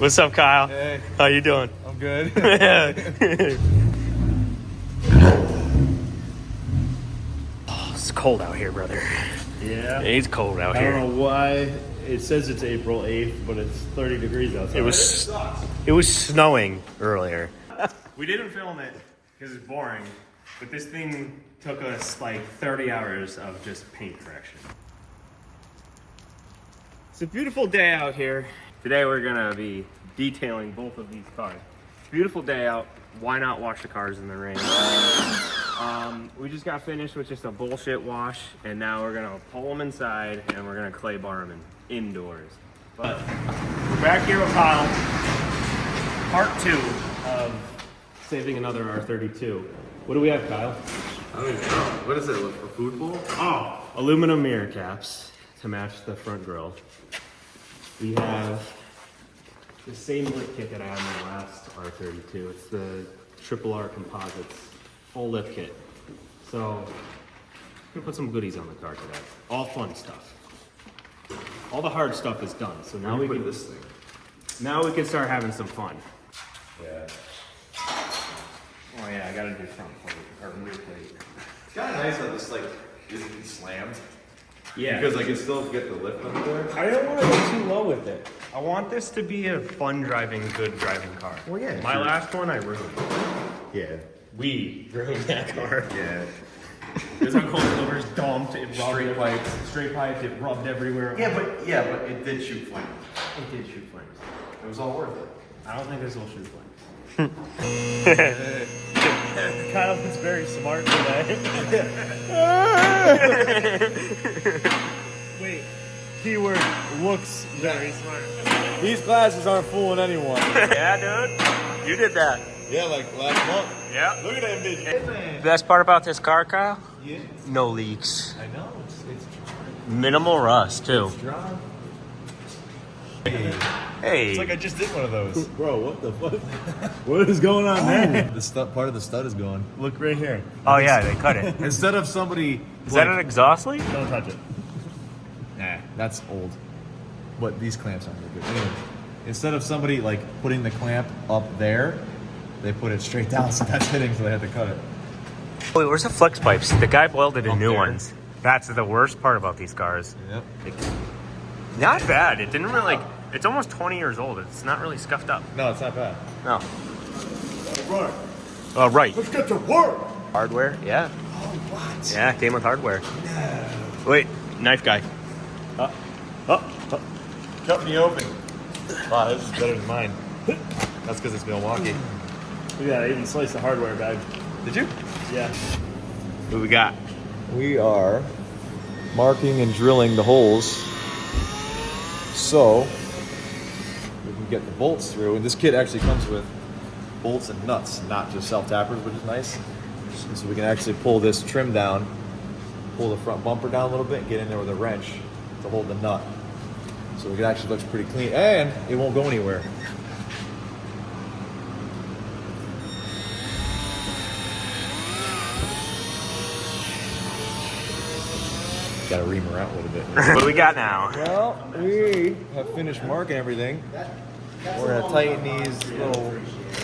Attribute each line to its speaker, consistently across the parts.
Speaker 1: What's up, Kyle?
Speaker 2: Hey.
Speaker 1: How you doing?
Speaker 2: I'm good.
Speaker 1: Oh, it's cold out here, brother.
Speaker 2: Yeah.
Speaker 1: It's cold out
Speaker 2: I
Speaker 1: here.
Speaker 2: don't know why it says it's April 8th, but it's 30 degrees outside.
Speaker 1: It was snowing earlier. We didn't film it because it's boring, but this thing took us like 30 hours of just paint correction. It's a beautiful day out here. Today we're gonna be detailing both of these cars. Beautiful day out. Why not wash the cars in the rain? We just got finished with just a bullshit wash, and now we're gonna pull them inside and we're gonna clay bar them indoors. But we're back here with Kyle. Part 2 of saving another R32. What do we have, Kyle?
Speaker 2: I don't even know. What is it? A food bowl?
Speaker 1: Oh, aluminum mirror caps to match the front grille. We have the same lift kit that I had in my last R32. It's the R composites full lift kit. So I'm gonna put some goodies on the car today. All fun stuff. All the hard stuff is done. So now we can
Speaker 2: this thing.
Speaker 1: now we can start having some fun.
Speaker 2: Yeah.
Speaker 1: Oh yeah, I gotta do front plate or rear plate.
Speaker 2: It's kind of nice that this like isn't slammed.
Speaker 1: Yeah.
Speaker 2: Because I can still get the lift under there.
Speaker 1: I don't want to go too low with it. I want this to be a fun driving, good driving car.
Speaker 2: Well, yeah,
Speaker 1: My
Speaker 2: sure.
Speaker 1: last one I ruined.
Speaker 2: Yeah.
Speaker 1: We ruined that car.
Speaker 2: Yeah.
Speaker 1: It was on coilovers, dumped, it rubbed
Speaker 2: Straight pipes.
Speaker 1: Straight pipes, it rubbed everywhere.
Speaker 2: Yeah, but it did shoot flames.
Speaker 1: It did shoot flames.
Speaker 2: It was all worth it.
Speaker 1: I don't think this will shoot flames.
Speaker 3: Kyle is very smart today. Wait, keyword looks very smart. These glasses aren't fooling anyone.
Speaker 1: Yeah, dude. You did that.
Speaker 2: Yeah, like last month.
Speaker 1: Yeah.
Speaker 2: Look at that bitch.
Speaker 1: Best part about this car, Kyle?
Speaker 2: Yeah.
Speaker 1: No leaks.
Speaker 2: I know. It's
Speaker 1: Minimal rust, too.
Speaker 2: dry.
Speaker 1: Hey.
Speaker 3: It's like I just did one of those.
Speaker 2: Bro, what the fuck?
Speaker 3: What is going on there?
Speaker 2: The stud, part of the stud is gone.
Speaker 3: Look right here.
Speaker 1: Oh, yeah, they cut it.
Speaker 2: Instead of somebody...
Speaker 1: Is that an exhaust leak?
Speaker 3: Don't touch it.
Speaker 2: Nah, that's old. But these clamps aren't very good. Anyway, instead of somebody like putting the clamp up there, they put it straight down, so that's hitting, so they had to cut it.
Speaker 1: Wait, where's the flex pipes? The guy welded in
Speaker 2: Up
Speaker 1: new
Speaker 2: there.
Speaker 1: ones. That's the worst part about these cars.
Speaker 2: Yep.
Speaker 1: Not bad. It didn't really, like, it's almost 20 years old. It's not really scuffed up.
Speaker 2: No, it's not bad.
Speaker 1: No.
Speaker 3: Right.
Speaker 1: Right.
Speaker 3: Let's get to work.
Speaker 1: Hardware? Yeah.
Speaker 3: Oh, what?
Speaker 1: Yeah, it came with hardware.
Speaker 3: No.
Speaker 1: Wait, knife guy.
Speaker 3: Cut me open. Wow, this is better than mine.
Speaker 2: That's because it's Milwaukee.
Speaker 3: Yeah, I even sliced the hardware bag.
Speaker 2: Did you?
Speaker 3: Yeah.
Speaker 1: What we got?
Speaker 4: We are marking and drilling the holes so we can get the bolts through. And this kit actually comes with bolts and nuts, not just self-tappers, which is nice. So we can actually pull this trim down, pull the front bumper down a little bit, and get in there with a wrench to hold the nut. So it actually looks pretty clean, and it won't go anywhere. Got to ream her out a little bit.
Speaker 1: What do we got now?
Speaker 4: Well, we have finished marking everything. We're gonna tighten these little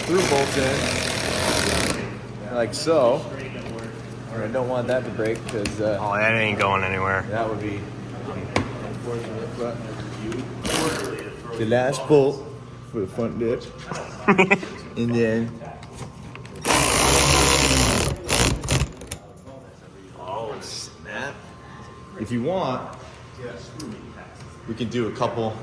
Speaker 4: through bolts in, like so. I don't want that to break because
Speaker 1: Oh, that ain't going anywhere.
Speaker 4: that would be unfortunate. But the last bolt for the front lip, and then
Speaker 1: Oh, snap.
Speaker 4: if you want, we can do a couple.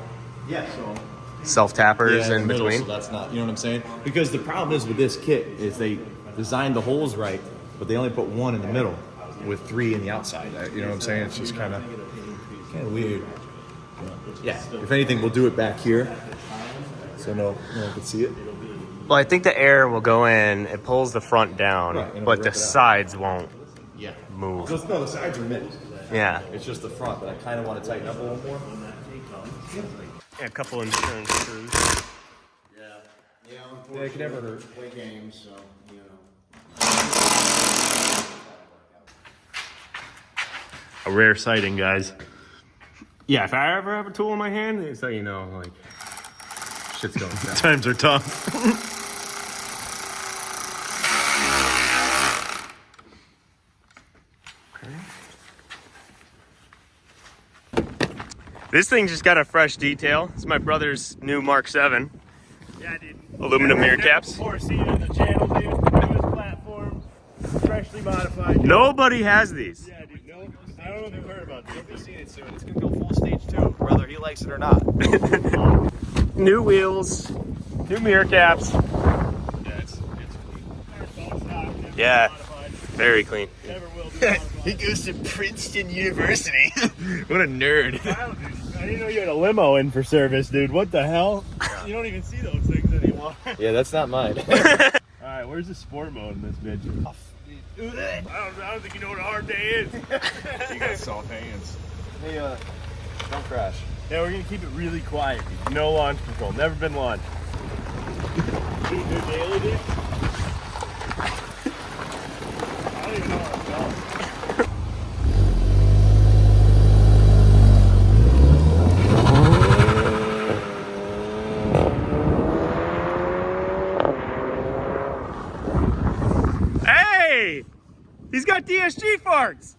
Speaker 1: Self-tappers
Speaker 4: Yeah,
Speaker 1: in
Speaker 4: the middle,
Speaker 1: between.
Speaker 4: so that's not, you know what I'm saying? Because the problem is with this kit is they designed the holes right, but they only put one in the middle with 3 in the outside. You know what I'm saying? It's just kind of weird. Yeah. If anything, we'll do it back here, so no one can see it.
Speaker 1: Well, I think the air will go in, it pulls the front down,
Speaker 4: Right, and it'll
Speaker 1: but
Speaker 4: rip
Speaker 1: the
Speaker 4: it out.
Speaker 1: sides won't
Speaker 4: Yeah.
Speaker 1: move.
Speaker 4: No, the sides are mid.
Speaker 1: Yeah.
Speaker 4: It's just the front, but I kind of want to tighten up a little more.
Speaker 1: A couple insurance screws.
Speaker 5: Yeah,
Speaker 4: Yeah, it can never hurt.
Speaker 5: play games, so, you know.
Speaker 1: A rare sighting, guys. Yeah, if I ever have a tool in my hand, it's like, you know, like,
Speaker 2: Shit's going down.
Speaker 3: Times are tough.
Speaker 1: This thing just got a fresh detail. It's my brother's new Mark 7.
Speaker 3: Yeah, dude.
Speaker 1: Aluminum mirror caps.
Speaker 3: Before seen it on the channel, dude. Newest platform, freshly modified.
Speaker 1: Nobody has these.
Speaker 3: Yeah, dude. No, I don't know if you've heard about this.
Speaker 2: You'll be seeing it soon. It's gonna go full stage 2, whether he likes it or not.
Speaker 1: New wheels, new mirror caps.
Speaker 3: Yeah, it's clean.
Speaker 1: Yeah, very clean.
Speaker 3: Never will be modified.
Speaker 2: He goes to Princeton University. What a nerd.
Speaker 3: I didn't know you had a limo in for service, dude. What the hell? You don't even see those things anymore.
Speaker 2: Yeah, that's not mine.
Speaker 3: Alright, where's the sport mode in this bitch? I don't think you know what a hard day is. You got soft hands.
Speaker 2: Hey, don't crash.
Speaker 3: Yeah, we're gonna keep it really quiet. Dude. No launch control. Never been launched. Dude, new daily, dude. I don't even know where I'm going.
Speaker 1: Hey, he's got DSG farts.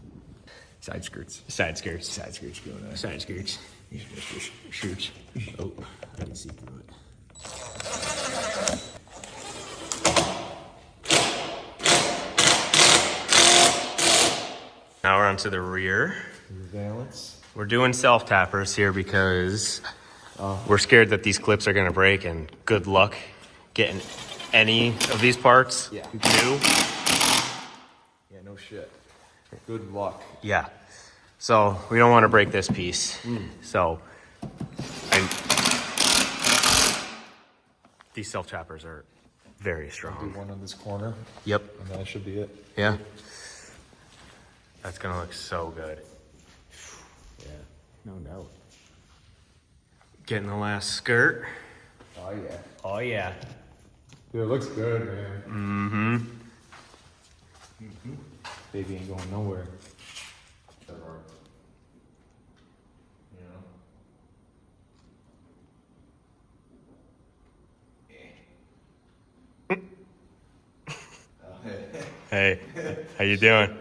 Speaker 2: Side skirts.
Speaker 1: Side skirts.
Speaker 2: Side skirts going on.
Speaker 1: Side skirts. Shoots. Oh, I didn't see through it. Now we're onto the rear.
Speaker 2: Valance.
Speaker 1: We're doing self-tappers here because we're scared that these clips are gonna break, and good luck getting any of these parts
Speaker 2: Yeah.
Speaker 1: new.
Speaker 2: Yeah, no shit. Good luck.
Speaker 1: Yeah. So we don't want to break this piece. So these self-tappers are very
Speaker 2: Do
Speaker 1: strong.
Speaker 2: one on this corner,
Speaker 1: Yep.
Speaker 2: and that should be it.
Speaker 1: Yeah. That's gonna look so good.
Speaker 2: Yeah, no doubt.
Speaker 1: Getting the last skirt.
Speaker 2: Oh yeah.
Speaker 1: Oh yeah.
Speaker 2: Dude, it looks good, man.
Speaker 1: Mm-hmm.
Speaker 2: Baby ain't going nowhere.
Speaker 1: Hey, how you doing?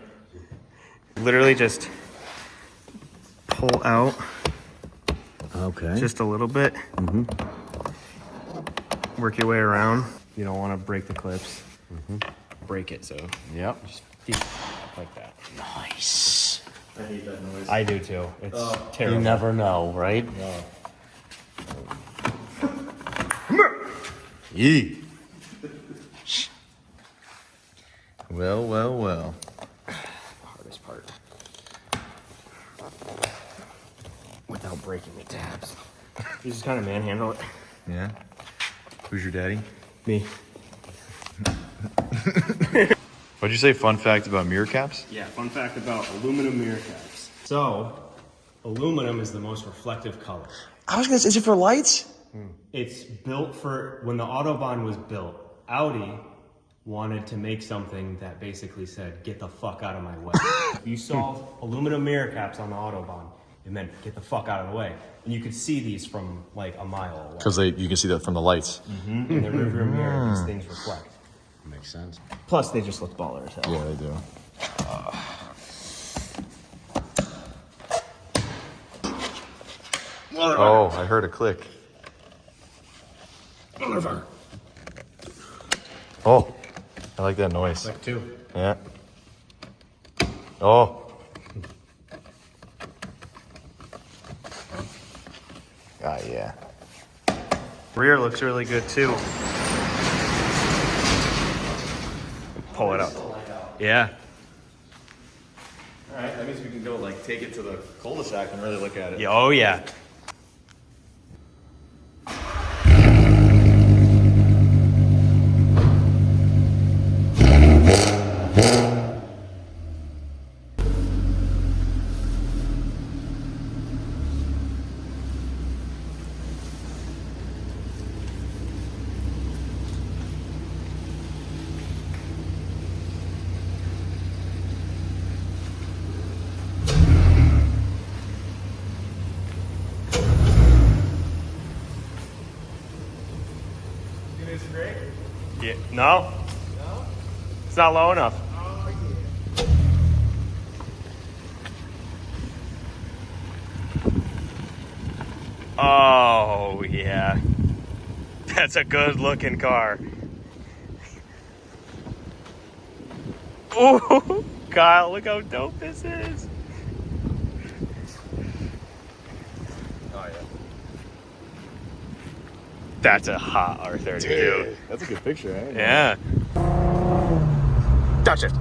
Speaker 1: Literally just pull out
Speaker 2: Okay.
Speaker 1: just a little bit. Work your way around. You don't want to break the clips. Break it, so
Speaker 2: Yep.
Speaker 1: just like that.
Speaker 2: Nice. I hate that noise.
Speaker 1: I do too. It's terrible.
Speaker 2: You never know, right?
Speaker 1: No.
Speaker 2: Yee. Well, well, well.
Speaker 1: Hardest part. Without breaking the tabs. You just kind of manhandle it.
Speaker 2: Yeah. Who's your daddy?
Speaker 1: Me.
Speaker 2: What'd you say? Fun fact about mirror caps?
Speaker 1: Yeah, fun fact about aluminum mirror caps. So, aluminum is the most reflective color.
Speaker 2: I was gonna say, is it for lights?
Speaker 1: It's built for, when the Autobahn was built, Audi wanted to make something that basically said, get the fuck out of my way. If you saw aluminum mirror caps on the Autobahn, it meant get the fuck out of the way. And you could see these from like a mile away.
Speaker 2: Because you can see that from the lights.
Speaker 1: In the rearview mirror, these things reflect.
Speaker 2: Makes sense.
Speaker 1: Plus, they just look baller as hell.
Speaker 2: Yeah, they do. Oh, I heard a click. Oh, I like that noise.
Speaker 1: Like two.
Speaker 2: Yeah. Oh. Ah, yeah.
Speaker 1: Rear looks really good too. Pull it up. Yeah.
Speaker 2: All right, that means we can go like take it to the cul-de-sac and really look at it.
Speaker 1: Yeah, oh yeah. No? It's not low enough. Oh, yeah. That's a good looking car. Oh, Kyle, look how dope this is.
Speaker 2: Oh yeah.
Speaker 1: That's a hot R32.
Speaker 2: Dude, that's a good picture, eh?
Speaker 1: Yeah. Touch it.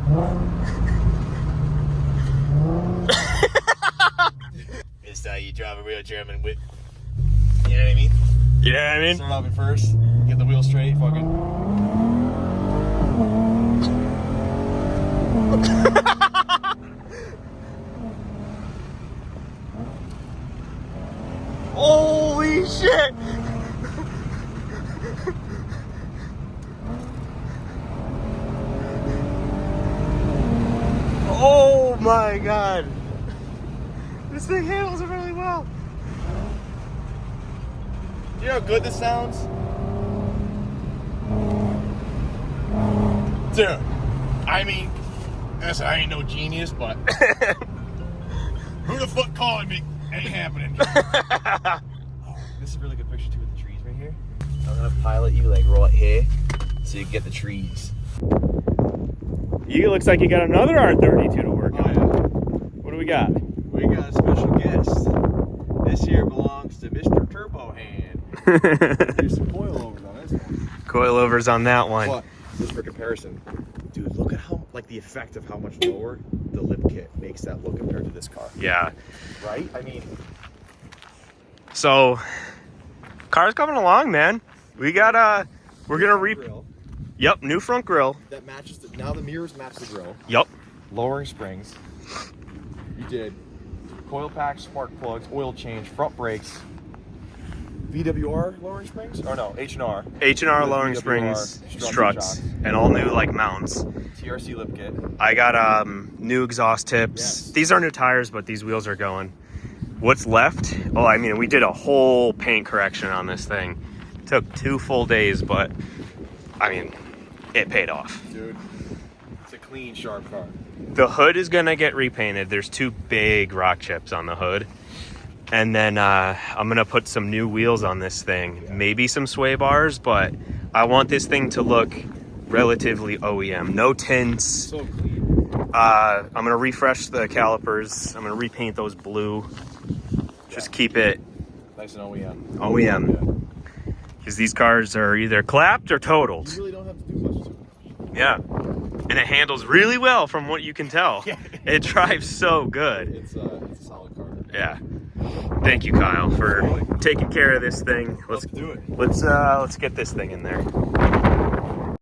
Speaker 2: It's how you drive a real German whip. You know what I mean?
Speaker 1: You know what I mean?
Speaker 2: Start off at first, get the wheel straight, fucking.
Speaker 1: Holy shit! Oh my god! This thing handles it really well.
Speaker 2: You know how good this sounds? Dude, I mean, I ain't no genius, but who the fuck calling me? Ain't happening. Oh, this is a really good picture too with the trees right here. I'm gonna pilot you like right here so you get the trees.
Speaker 1: You looks like you got another R32 to work on.
Speaker 2: Yeah.
Speaker 1: What do we got?
Speaker 2: We got a special guest. This here belongs to Mr. Turbo Hand. There's some coilovers on this one.
Speaker 1: Coilovers on that one.
Speaker 2: But just for comparison, dude, look at how like the effect of how much lower the lip kit makes that look compared to this car.
Speaker 1: Yeah.
Speaker 2: Right? I mean,
Speaker 1: So, car's coming along, man. We got we're gonna
Speaker 2: grill
Speaker 1: Yep, new front grille.
Speaker 2: that matches now the mirrors match the grill.
Speaker 1: Yep.
Speaker 2: Lowering springs. You did coil packs, spark plugs, oil change, front brakes. VWR lowering springs? Or no, H&R.
Speaker 1: H&R
Speaker 2: With
Speaker 1: lowering
Speaker 2: VWR
Speaker 1: springs,
Speaker 2: struts
Speaker 1: struts,
Speaker 2: and
Speaker 1: and all new like mounts.
Speaker 2: TRC lip kit.
Speaker 1: I got new exhaust tips.
Speaker 2: Yes.
Speaker 1: These are new tires, but these wheels are going. What's left? Oh, I mean, we did a whole paint correction on this thing. Took 2 full days, but I mean, it paid off.
Speaker 2: Dude, it's a clean, sharp car.
Speaker 1: The hood is gonna get repainted. There's 2 big rock chips on the hood. And then I'm gonna put some new wheels on this thing.
Speaker 2: Yeah.
Speaker 1: Maybe some sway bars, but I want this thing to look relatively OEM. No tints.
Speaker 2: So clean.
Speaker 1: I'm gonna refresh the calipers. I'm gonna repaint those blue. Just keep it
Speaker 2: Nice and OEM.
Speaker 1: OEM.
Speaker 2: Yeah.
Speaker 1: Because these cars are either clapped or totaled.
Speaker 2: You really don't have to do much to it.
Speaker 1: Yeah. And it handles really well from what you can tell.
Speaker 2: Yeah.
Speaker 1: It drives so good.
Speaker 2: It's a solid car.
Speaker 1: Yeah. Thank you, Kyle, for taking care of this thing.
Speaker 2: Let's do it.
Speaker 1: Let's get this thing in there.